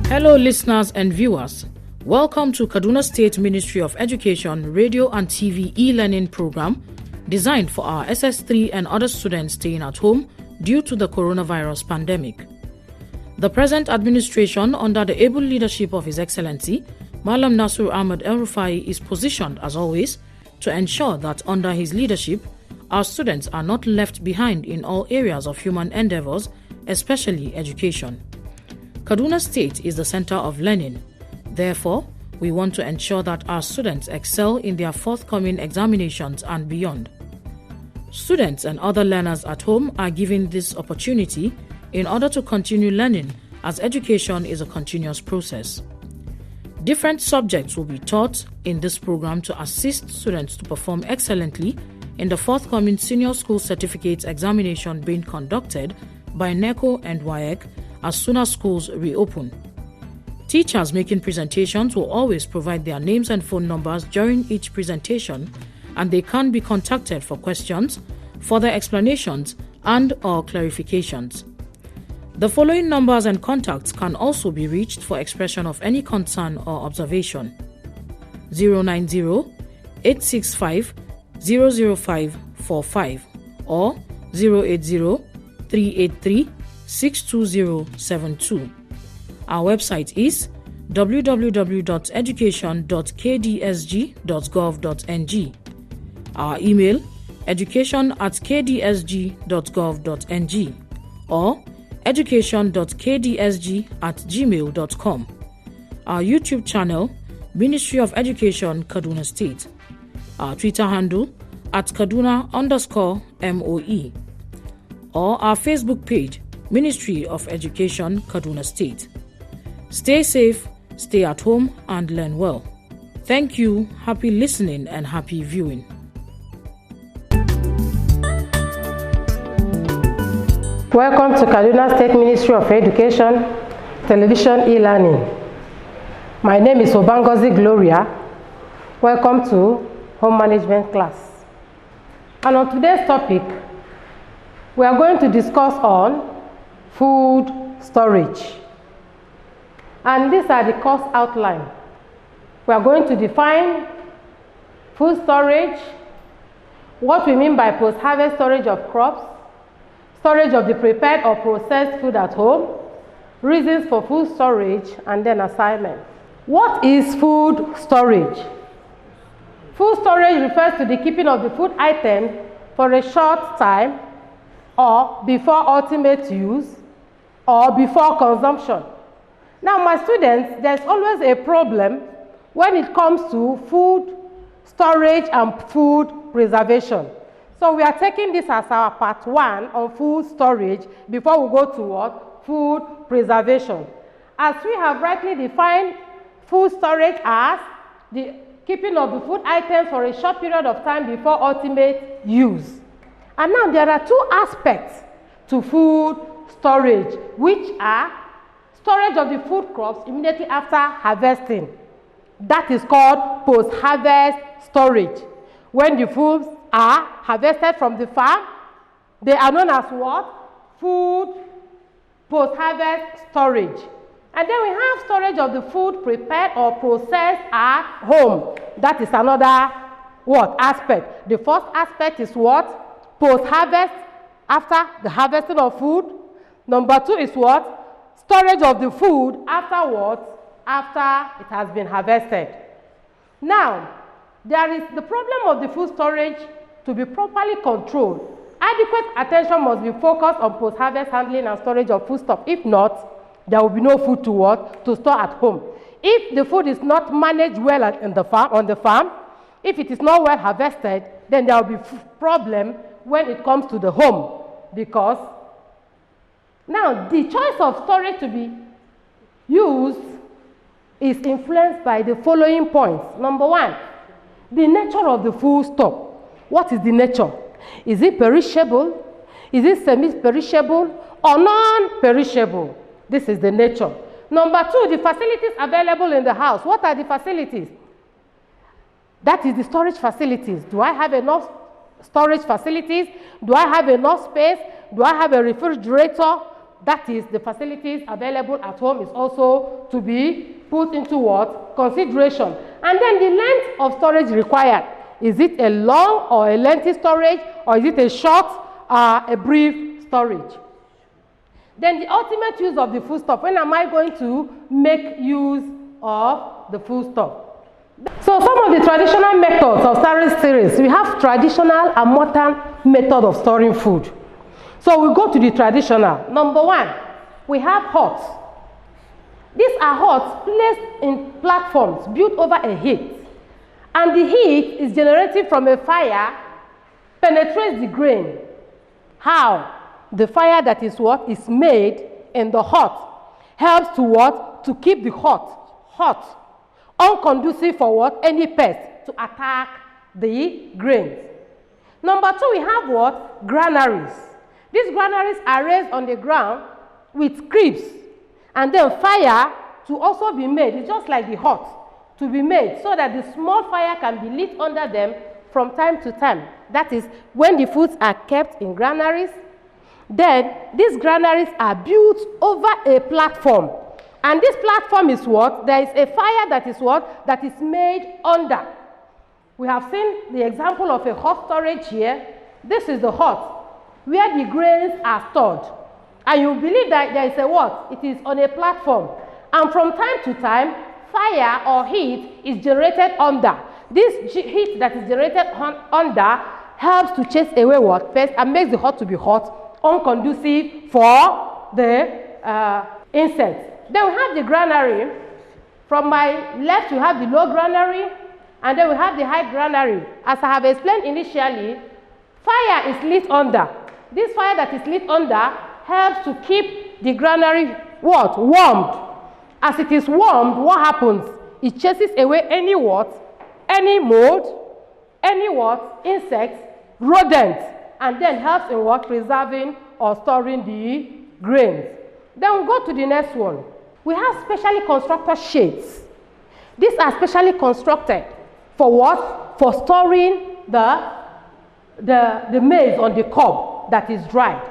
Hello listeners and viewers, welcome to Kaduna State Ministry of Education Radio and TV e-learning program designed for our SS3 and other students staying at home due to the coronavirus pandemic. The present administration under the able leadership of His Excellency, Malam Nasir Ahmed El-Rufai, is positioned as always to ensure that under his leadership, our students are not left behind in all areas of human endeavors, especially education. Kaduna State is the center of learning. Therefore, we want to ensure that our students excel in their forthcoming examinations and beyond. Students and other learners at home are given this opportunity in order to continue learning, as education is a continuous process. Different subjects will be taught in this program to assist students to perform excellently in the forthcoming Senior School Certificate examination being conducted by NECO and WAEC as soon as schools reopen. Teachers making presentations will always provide their names and phone numbers during each presentation, and they can be contacted for questions, further explanations, and/or clarifications. The following numbers and contacts can also be reached for expression of any concern or observation: 090-865-00545 or 080-383-62072. Our website is www.education.kdsg.gov.ng. Our email education@kdsg.gov.ng or education.kdsg@gmail.com. Our YouTube channel, Ministry of Education, Kaduna State. Our Twitter handle @Kaduna_MOE. Or our Facebook page, Ministry of Education, Kaduna State. Stay safe, stay at home, and learn well. Thank you, happy listening, and happy viewing. Welcome to Kaduna State Ministry of Education, Television e-learning. My name is Obangozi Gloria. Welcome to Home Management class. And on today's topic, we are going to discuss on food storage. And these are the course outline. We are going to define food storage, what we mean by post-harvest storage of crops, storage of the prepared or processed food at home, reasons for food storage, and then assignment. What is food storage? Food storage refers to the keeping of the food item for a short time or before ultimate use or before consumption. Now, my students, there's always a problem when it comes to food storage and food preservation. So we are taking this as our part 1 on food storage before we go to what? Food preservation. As we have rightly defined food storage as the keeping of the food items for a short period of time before ultimate use. And now there are 2 aspects to food storage, which are storage of the food crops immediately after harvesting. That is called post-harvest storage. When the foods are harvested from the farm, they are known as what? Food post-harvest storage. And then we have storage of the food prepared or processed at home. That is another what? Aspect. The first aspect is what? Post-harvest, after the harvesting of food. Number 2 is what? Storage of the food afterwards, after it has been harvested. Now, there is the problem of the food storage. To be properly controlled, adequate attention must be focused on post-harvest handling and storage of foodstuff. If not, there will be no food to what? To store at home. If the food is not managed well on the farm, if it is not well harvested, then there will be problem when it comes to the home. Because now the choice of storage to be used is influenced by the following points. Number one, the nature of the foodstuff. What is the nature? Is it perishable? Is it semi-perishable or non-perishable? This is the nature. Number two, the facilities available in the house. What are the facilities? That is the storage facilities. Do I have enough storage facilities? Do I have enough space? Do I have a refrigerator? That is the facilities available at home is also to be put into what? Consideration. And then the length of storage required. Is it a long or a lengthy storage, or is it a short, a brief storage? Then the ultimate use of the foodstuff. When am I going to make use of the foodstuff? So some of the traditional methods of storage series. We have traditional and modern method of storing food. So we go to the traditional. Number one, we have huts. These are huts placed in platforms built over a heat. And the heat is generated from a fire, penetrates the grain. How? The fire that is what is made in the hut helps to what? To keep the hot, unconducive for what? Any pest to attack the grains. Number two, we have what? Granaries. These granaries are raised on the ground with cribs, and then fire to also be made. It's just like the hut to be made so that the small fire can be lit under them from time to time. That is when the foods are kept in granaries. Then these granaries are built over a platform. And this platform is what? There is a fire that is what? That is made under. We have seen the example of a hot storage here. This is the hut where the grains are stored. And you believe that there is a what? It is on a platform. And from time to time, fire or heat is generated under. This heat that is generated under helps to chase away what? Pests and makes the hut to be hot, unconducive for the insects. Then we have the granary. From my left, we have the low granary, and then we have the high granary. As I have explained initially, fire is lit under. This fire that is lit under helps to keep the granary what? Warmed. As it is warmed, what happens? It chases away any what? Any mold, any what? Insects, rodents, and then helps in what? Preserving or storing the grains. Then we go to the next one. We have specially constructed shades. These are specially constructed for what? For storing the maize on the cob that is dried.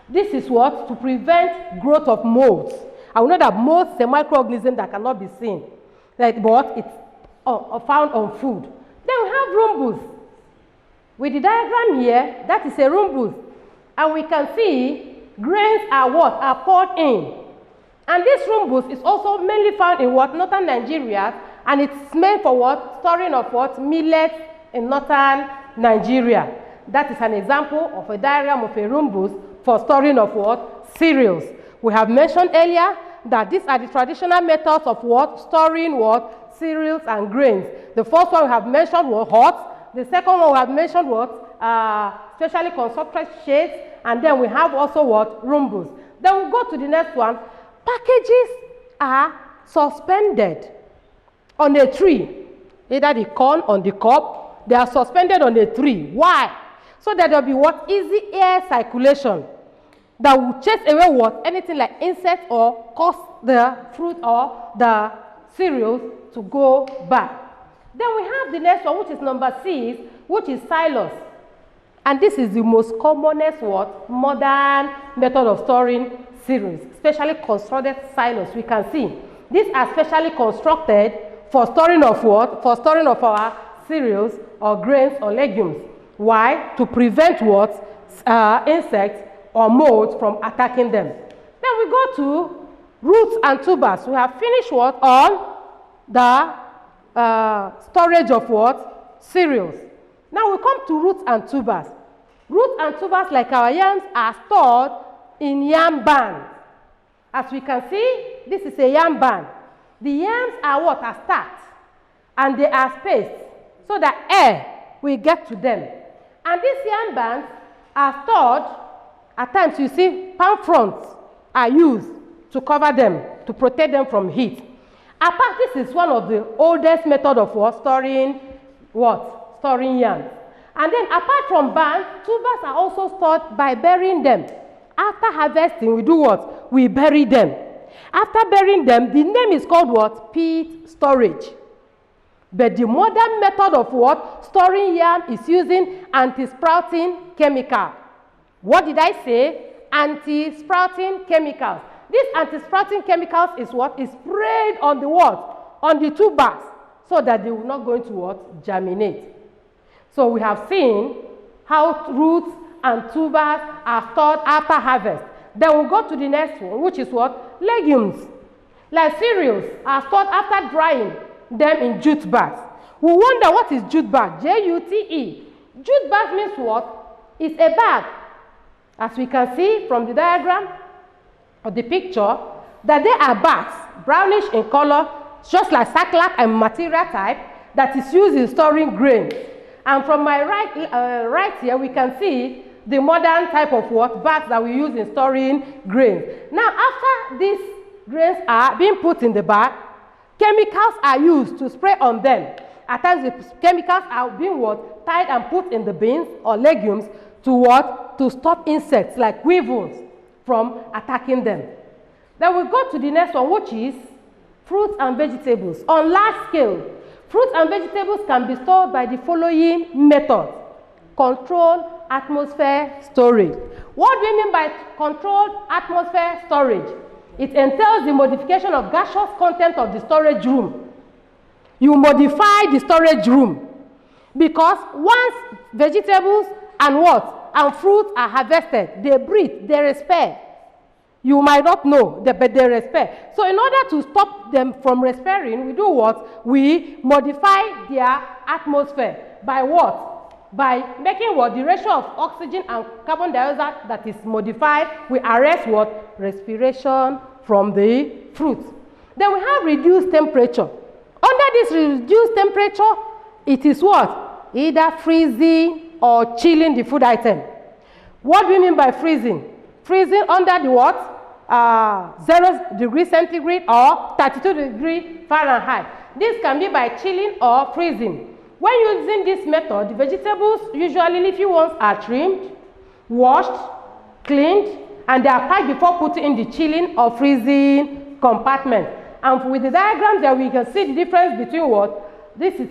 This is what? To prevent growth of molds. I know that molds is a microorganism that cannot be seen, right? But it's found on food. Then we have roombus. With the diagram here, that is a roombus. And we can see grains are what? Are poured in. And this roombus is also mainly found in what? Northern Nigeria. And it's meant for what? Storing of what? Millet in northern Nigeria. That is an example of a diagram of a roombus for storing of what? Cereals. We have mentioned earlier that these are the traditional methods of what? Storing what? Cereals and grains. The first one we have mentioned was huts. The second one we have mentioned what? Specially constructed shades. And then we have also what? Roombus. Then we go to the next one. Packages are suspended on a tree. Either the corn on the cob, they are suspended on a tree. Why? So that there will be what? Easy air circulation that will chase away what? Anything like insects or cause the fruit or the cereals to go bad. Then we have the next one, which is number 6, which is silos. And this is the most commonest what? Modern method of storing cereals, specially constructed silos. We can see these are specially constructed for storing of what? For storing of our cereals or grains or legumes. Why? To prevent what? Insects or molds from attacking them. Then we go to roots and tubers. We have finished what? On the storage of what? Cereals. Now we come to roots and tubers. Roots and tubers, like our yams, are stored in yam bands. As we can see, this is a yam band. The yams are what? Are stacked, and they are spaced so that air will get to them. And these yam bands are stored. At times, you see, palm fronds are used to cover them, to protect them from heat. Apart, this is one of the oldest method of what? Storing yams. And then apart from barns, tubers are also stored by burying them. After harvesting, we do what? We bury them. After burying them, the name is called what? Peat storage. But the modern method of what? Storing yam is using anti-sprouting chemical. What did I say? Anti-sprouting chemicals. These anti-sprouting chemicals is what? Is sprayed on the what? On the tubers, so that they will not going to what? Germinate. So we have seen how roots and tubers are stored after harvest. Then we'll go to the next one, which is what? Legumes. Like cereals are stored after drying them in jute bags. We wonder what is jute bag? J-U-T-E. Jute bag means what? It's a bag. As we can see from the diagram or the picture, that they are bags, brownish in color, just like sack and material type, that is used in storing grains. And from my right here, we can see the modern type of what? Bags that we use in storing grains. Now, after these grains are being put in the bag, chemicals are used to spray on them. At times, the chemicals are being what? Tied and put in the beans or legumes to what? To stop insects like weevils from attacking them. Then we go to the next one, which is fruits and vegetables. On large scale, fruits and vegetables can be stored by the following methods. Controlled atmosphere storage. What do we mean by controlled atmosphere storage? It entails the modification of gaseous content of the storage room. You modify the storage room because once vegetables and what? And fruits are harvested, they breathe, they respire. You might not know, but they respire. So in order to stop them from respiring, we do what? We modify their atmosphere. By what? By making what? The ratio of oxygen and carbon dioxide that is modified, we arrest what? Respiration from the fruits. Then we have reduced temperature. Under this reduced temperature, it is what? Either freezing or chilling the food item. What do we mean by freezing? Freezing under the what? 0 degrees centigrade or 32 degrees Fahrenheit. This can be by chilling or freezing. When using this method, the vegetables, usually leafy ones, are trimmed, washed, cleaned, and they are packed before putting in the chilling or freezing compartment. And with the diagram there, we can see the difference between what? This is,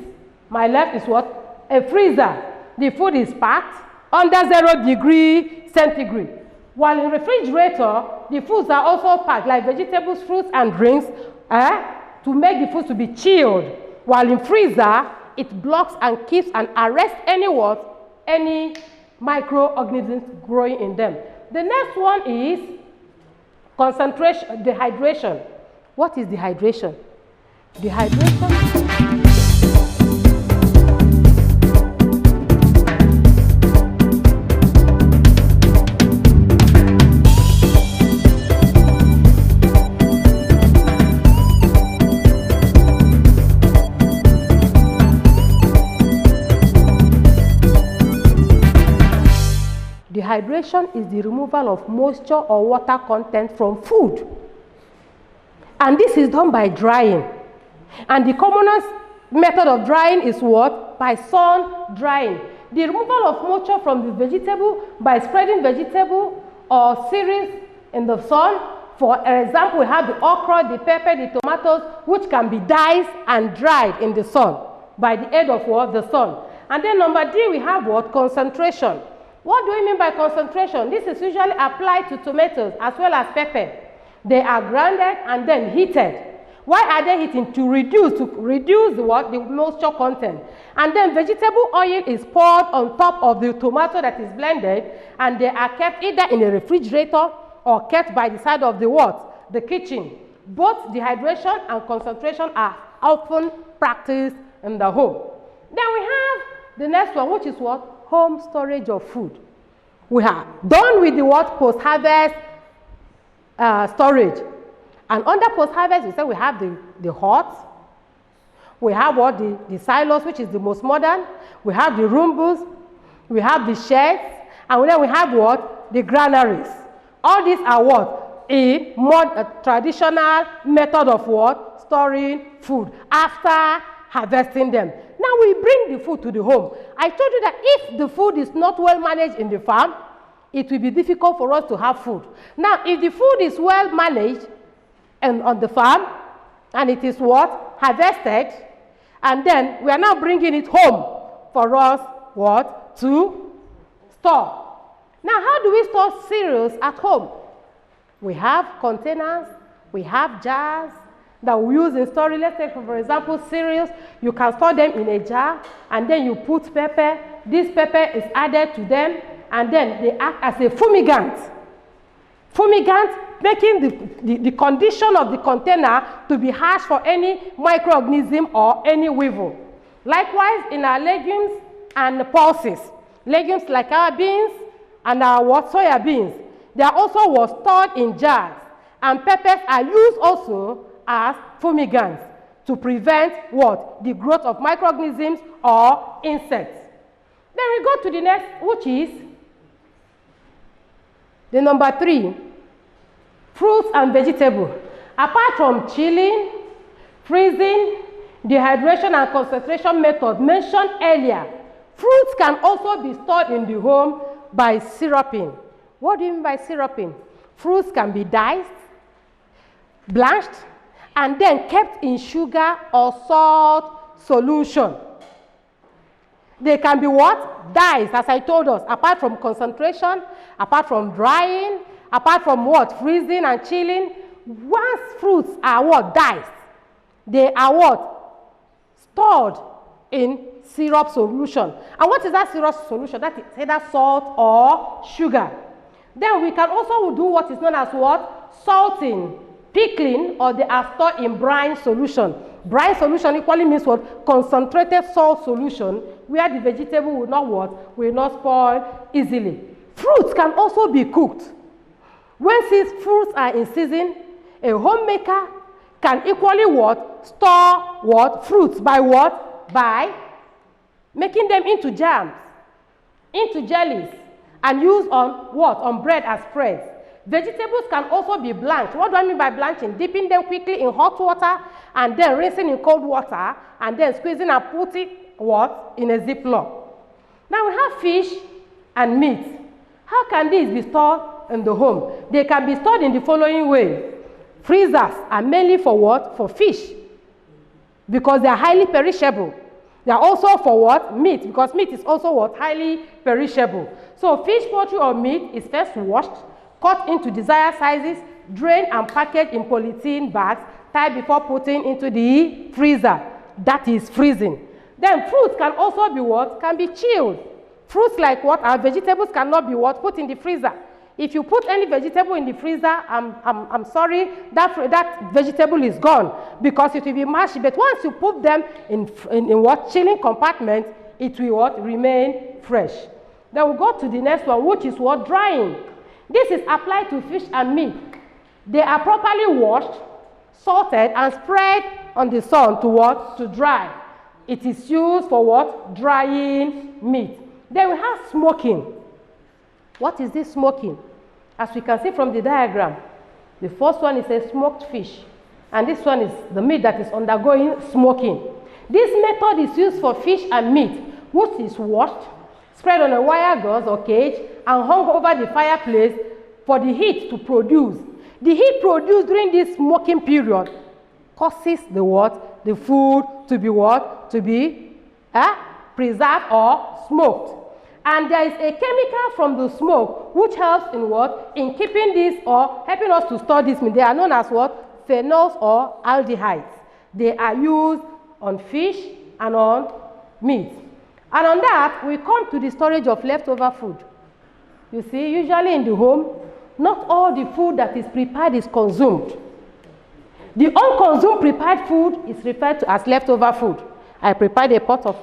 my left is what? A freezer. The food is packed under 0 degree centigrade. While in refrigerator, the foods are also packed, like vegetables, fruits, and drinks, to make the foods to be chilled. While in freezer, it blocks and keeps and arrests any what? Any microorganisms growing in them. The next one is concentration, dehydration. What is dehydration? Dehydration. Dehydration is the removal of moisture or water content from food. And this is done by drying. And the commonest method of drying is what? By sun drying. The removal of moisture from the vegetable by spreading vegetable or cereals in the sun. For example, we have the okra, the pepper, the tomatoes, which can be diced and dried in the sun by the aid of what? The sun. And then number D, we have what? Concentration. What do we mean by concentration? This is usually applied to tomatoes as well as pepper. They are grounded and then heated. Why are they heating? To reduce the what? The moisture content. And then vegetable oil is poured on top of the tomato that is blended, and they are kept either in a refrigerator or kept by the side of the what? The kitchen. Both dehydration and concentration are often practiced in the home. Then we have the next one, which is what? Home storage of food. We are done with the what? Post-harvest storage. And under post-harvest, we say we have the huts. We have what? The silos, which is the most modern. We have the roombos. We have the sheds. And then we have what? The granaries. All these are what? A more traditional method of what? storing food after harvesting them. Now we bring the food to the home. I told you that if the food is not well managed in the farm, it will be difficult for us to have food. Now, if the food is well managed and on the farm, and it is what? Harvested, and then we are now bringing it home for us, what? To store. Now, how do we store cereals at home? We have containers, we have jars that we use in storage. Let's take, for example, cereals. You can store them in a jar, and then you put pepper. This pepper is added to them, and then they act as a fumigant. Fumigant, making the condition of the container to be harsh for any microorganism or any weevil. Likewise, in our legumes and pulses, legumes like our beans and our soya beans, they are also stored in jars, and peppers are used also as fumigants to prevent what? The growth of microorganisms or insects. Then we go to the next, which is the number 3, fruits and vegetables. Apart from chilling, freezing, dehydration and concentration method mentioned earlier, fruits can also be stored in the home by syruping. What do you mean by syruping? Fruits can be diced, blanched, and then kept in sugar or salt solution. They can be what? Diced, as I told us, apart from concentration, apart from drying, apart from what? Freezing and chilling. Once fruits are what? Diced, they are what? Stored in syrup solution. And what is that syrup solution? That is either salt or sugar. Then we can also do what is known as what? Salting, pickling, or they are stored in brine solution. Brine solution equally means what? Concentrated salt solution, where the vegetable will not what? Will not spoil easily. Fruits can also be cooked. When these fruits are in season, a homemaker can equally what? Store what? Fruits by what? By making them into jams, into jellies, and use on what? On bread as spreads. Vegetables can also be blanched. What do I mean by blanching? Dipping them quickly in hot water and then rinsing in cold water and then squeezing and putting what? In a Ziploc. Now we have fish and meat. How can these be stored in the home? They can be stored in the following way. Freezers are mainly for what? For fish, because they are highly perishable. They are also for what? Meat, because meat is also what? Highly perishable. So fish, poultry, or meat is first washed, cut into desired sizes, drained and packaged in polythene bags, tied before putting into the freezer. That is freezing. Then fruits can also be what? Can be chilled. Fruits like what? Our vegetables cannot be what? Put in the freezer. If you put any vegetable in the freezer, I'm sorry, that vegetable is gone, because it will be mashed. But once you put them in what? Chilling compartment, it will what? Remain fresh. Then we'll go to the next one, which is what? Drying. This is applied to fish and meat. They are properly washed, salted, and spread on the sun to what? To dry. It is used for what? Drying meat. Then we have smoking. What is this smoking? As we can see from the diagram, the first one is a smoked fish, and this one is the meat that is undergoing smoking. This method is used for fish and meat, which is washed, spread on a wire gauze or cage, and hung over the fireplace for the heat to produce. The heat produced during this smoking period causes the what? The food to be what? To be preserved or smoked. And there is a chemical from the smoke which helps in what? In keeping this or helping us to store this meat. They are known as what? Phenols or aldehydes. They are used on fish and on meat. And on that, we come to the storage of leftover food. You see, usually in the home, not all the food that is prepared is consumed. The unconsumed prepared food is referred to as leftover food. I prepared a pot of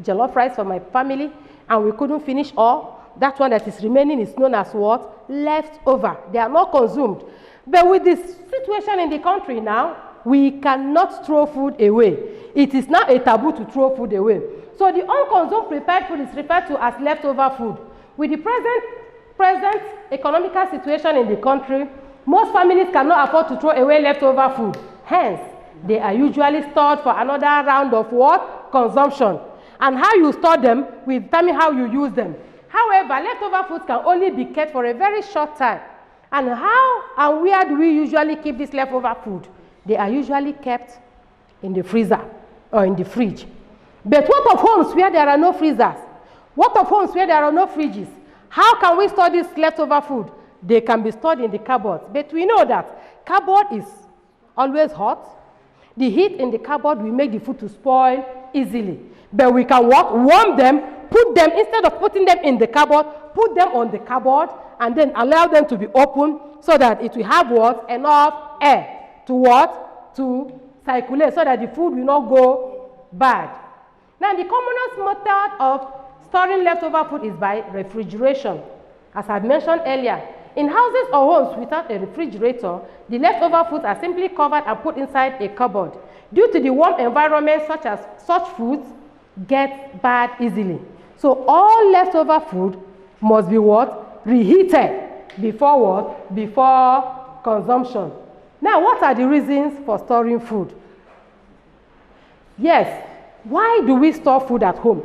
jollof rice for my family, and we couldn't finish all. That one that is remaining is known as what? Leftover. They are not consumed. But with this situation in the country now, we cannot throw food away. It is now a taboo to throw food away. So the unconsumed prepared food is referred to as leftover food. With the present economical situation in the country, most families cannot afford to throw away leftover food. Hence, They are usually stored for another round of what? Consumption. And how you store them will determine how you use them. However, leftover foods can only be kept for a very short time. And how and where do we usually keep this leftover food? They are usually kept in the freezer or in the fridge. But what of homes where there are no freezers? What of homes where there are no fridges? How can we store this leftover food? They can be stored in the cupboards. But we know that cupboard is always hot. The heat in the cupboard will make the food to spoil easily. But we can what? Warm them, put them, instead of putting them in the cupboard, put them on the cupboard and then allow them to be open so that it will have what? Enough air to what? To circulate so that the food will not go bad. Now, the commonest method of storing leftover food is by refrigeration. As I mentioned earlier, in houses or homes without a refrigerator, the leftover foods are simply covered and put inside a cupboard. Due to the warm environment, such foods get bad easily. So all leftover food must be what? Reheated before what? Before consumption. Now, what are the reasons for storing food? Yes, why do we store food at home?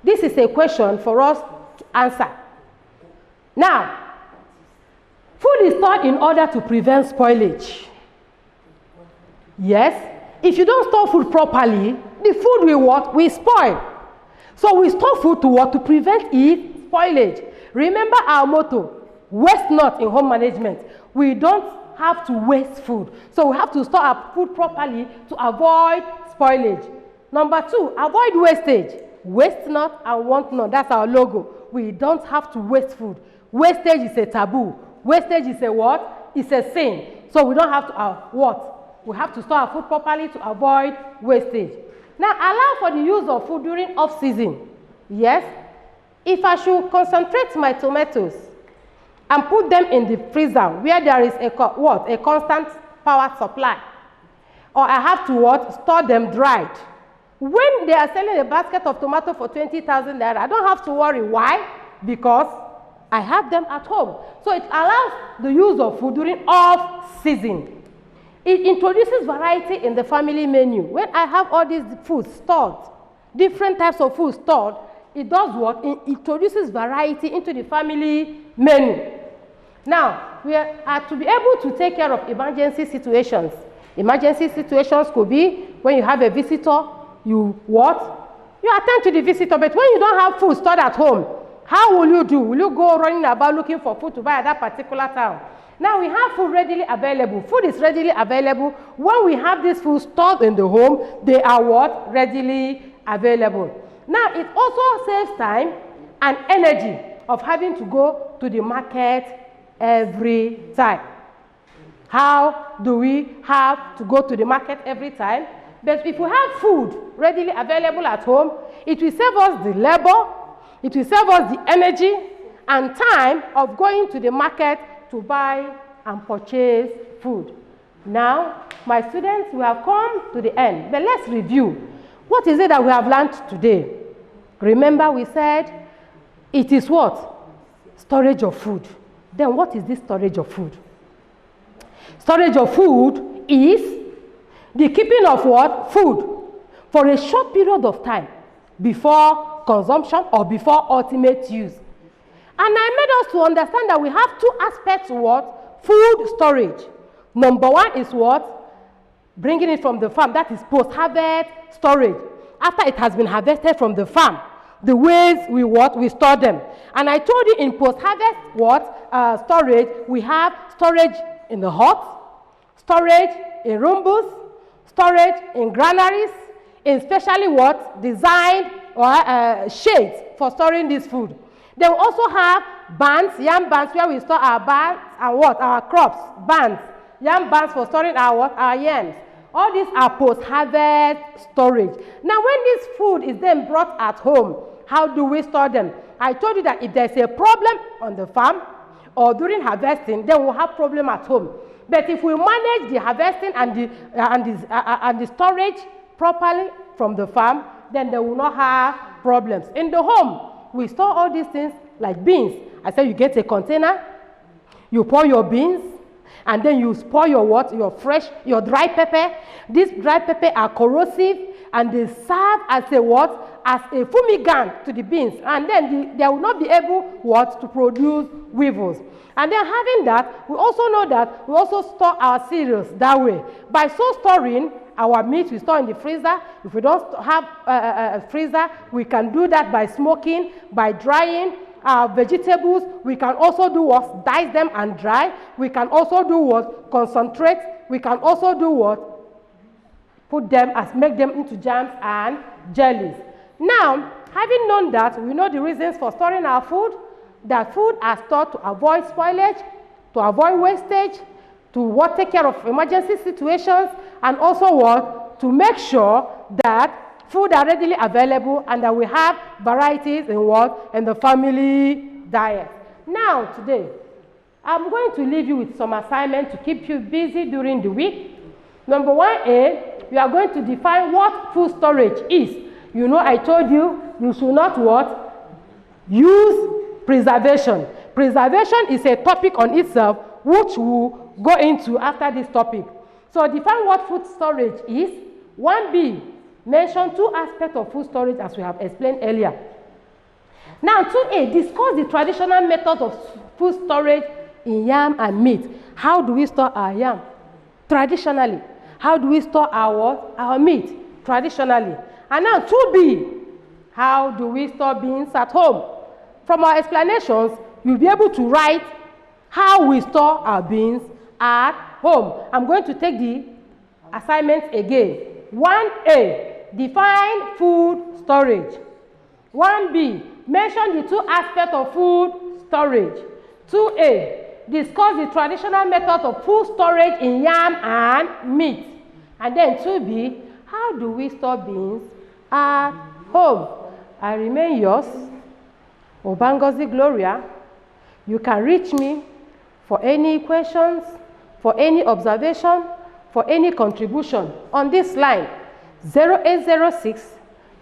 This is a question for us to answer. Now, food is stored in order to prevent spoilage. Yes, if you don't store food properly, the food will what? Will spoil. So we store food to what? To prevent its spoilage. Remember our motto, waste not in home management. We don't have to waste food. So we have to store our food properly to avoid spoilage. Number 2, avoid wastage. Waste not and want not. That's our logo. We don't have to waste food. Wastage is a taboo. Wastage is a what? It's a sin. So we don't have to what? We have to store our food properly to avoid wastage. Now, allow for the use of food during off-season. Yes? If I should concentrate my tomatoes and put them in the freezer where there is a constant power supply, or I have to what? Store them dried. When they are selling a basket of tomato for 20,000 naira, I don't have to worry. Why? Because I have them at home. So it allows the use of food during off-season. It introduces variety in the family menu. When I have all these foods stored, different types of food stored, it does what? It introduces variety into the family menu. Now, we are to be able to take care of emergency situations. Emergency situations could be when you have a visitor, you what? You attend to the visitor, but when you don't have food stored at home, how will you do? Will you go running about looking for food to buy at that particular town? Now we have food readily available. Food is readily available. When we have this food stored in the home, they are what? Readily available. Now it also saves time and energy of having to go to the market every time. How do we have to go to the market every time? But if we have food readily available at home, it will save us the labor, it will save us the energy and time of going to the market to buy and purchase food. Now, my students, we have come to the end, but let's review. What is it that we have learned today? Remember, we said it is what? Storage of food. Then what is this storage of food? Storage of food is the keeping of what? Food for a short period of time before consumption or before ultimate use. And I made us to understand that we have two aspects to what? Food storage. Number 1 is what? Bringing it from the farm. That is post-harvest storage. After it has been harvested from the farm, the ways we what? We store them. And I told you in post-harvest what? Storage, we have storage in the hut, storage in room booths, storage in granaries, in specially what? Designed or shades for storing this food. Then we also have barns, yam barns, where we store our barns and what? Our crops, barns. Yam barns for storing our what? Our yams. All these are post-harvest storage. Now, when this food is then brought at home, how do we store them? I told you that if there's a problem on the farm or during harvesting, then we'll have problem at home. But if we manage the harvesting and the storage properly from the farm, then they will not have problems. In the home, we store all these things like beans. I said you get a container, you pour your beans, and then you spoil your what? Your dry pepper. These dry pepper are corrosive, and they serve as a what? As a fumigant to the beans, and then they will not be able what? To produce weevils. And then having that, we also know that we also store our cereals that way. By so storing, our meat we store in the freezer. If we don't have a freezer, we can do that by smoking, by drying. Our vegetables, we can also do what? Dice them and dry. We can also do what? Concentrate. We can also do what? Put them make them into jams and jellies. Now, having known that, we know the reasons for storing our food. That food are stored to avoid spoilage, to avoid wastage, to take care of emergency situations, and also what? To make sure that food are readily available and that we have varieties in what? In the family diet. Now, today, I'm going to leave you with some assignments to keep you busy during the week. Number 1A, you are going to define what food storage is. You know, I told you, you should not what? Use preservation. Preservation is a topic on itself, which we'll go into after this topic. So define what food storage is. 1B, mention 2 aspects of food storage as we have explained earlier. Now 2A, discuss the traditional methods of food storage in yam and meat. How do we store our yam? Traditionally. How do we store our meat? Traditionally. And now 2B, how do we store beans at home? From our explanations, you'll be able to write how we store our beans at home. I'm going to take the assignments again. 1A, define food storage. 1B, mention the 2 aspects of food storage. 2A, discuss the traditional methods of food storage in yam and meat. And then 2B, how do we store beans at home? I remain yours, Obangozi Gloria. You can reach me for any questions, for any observation, for any contribution on this line, 0806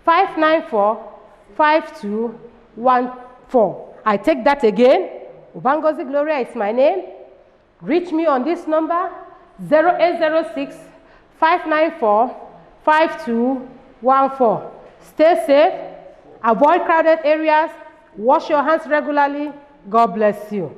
594 5214. I take that again. Obangozi Gloria is my name. Reach me on this number, 0806 594 5214. Stay safe, avoid crowded areas, wash your hands regularly. God bless you.